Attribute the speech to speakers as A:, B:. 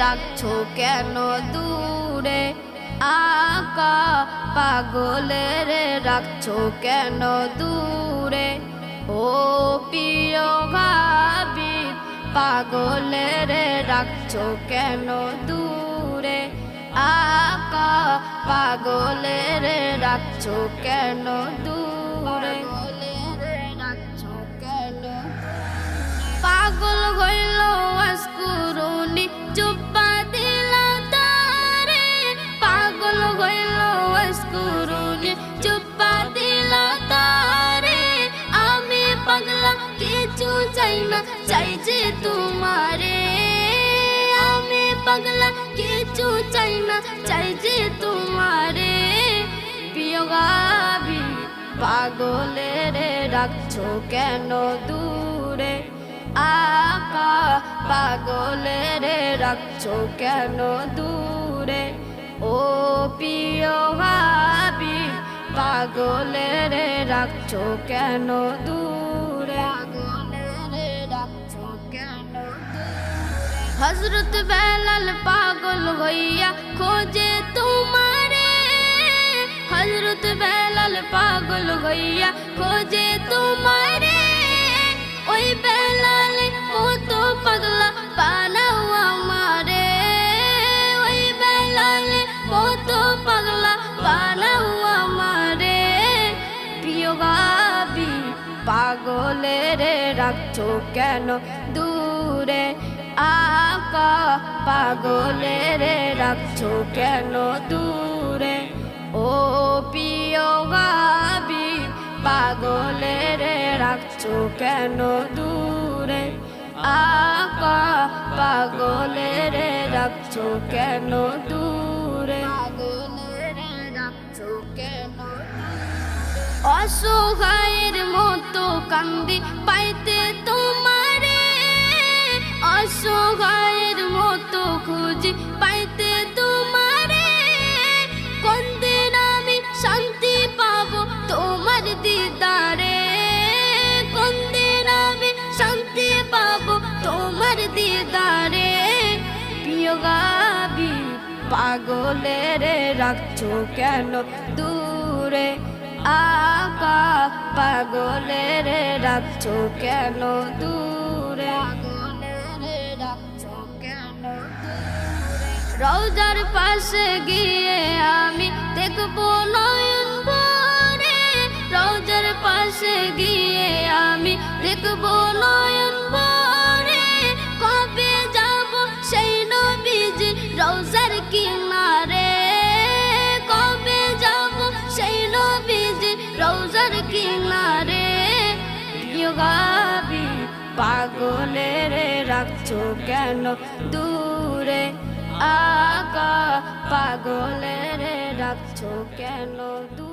A: রাখছো কেন দূরে আকা পাগলের রাখছো কেন দূরে ও প্রিয় হাবিব পাগলের রাখছো কেন দূরে আকা পাগলের রাখছো কেন দূরে পাগল হইল আজকুরুনি চুপ্পা দিল তারে পাগল হইল আজকুরুনি চুপ্পা দিল তারে আমি পাগলা কিছু চাই না চাই যে তোমারে আমি পাগলা কিছু চাই না চাই যে তোমারে প্রিয় হাবিব পাগলের রাখছো কেন দূরে আকা পাগলের রাখছো কেন দূরে ও প্রিয় হাবিব পাগলের রাখছো কেন দূরে হযরত বেলাল পাগল হইয়া খোঁজে তোমারে হযরত বেলাল পাগল হইয়া খোঁজে তোমারে ওই বেলাল মতো পাগলা বানাও আমারে ওই বেলাল মতো পাগলা বানাও আমারে প্রিয় হাবিব পাগলের রাখছো কেন দূরে আকা পাগলের রাখছো কেন দূরে ও প্রিয় হাবিব পাগলের রাখছো কেন দূরে আকা পাগলের রাখছো কেন দূরে অসহায়ের মতো কান্দি পাইতে তোমারে অসহায়ের মতো খুঁজি পাইতে তোমারে কোন দিন আমি শান্তি পাবো তোমার দিদারে কোন দিন আমি শান্তি পাবো তোমার দিদারে প্রিয় হাবিব পাগলের রাখছো কেন দূরে আকা পাগলের রাখছো কেন দূরে রওজার পাশে গিয়ে আমি দেখবো নয়ন ভরে রওজার পাশে গিয়ে আমি দেখবো নয়ন ভরে কবে যাব সেই নবীজি রওজার কিনারে কবে যাব সেই নবীজি রওজার কিনারে প্রিয় হাবিব পাগলের রাখছো কেন দূরে আকা পাগলের রাখছো কেন দূরে।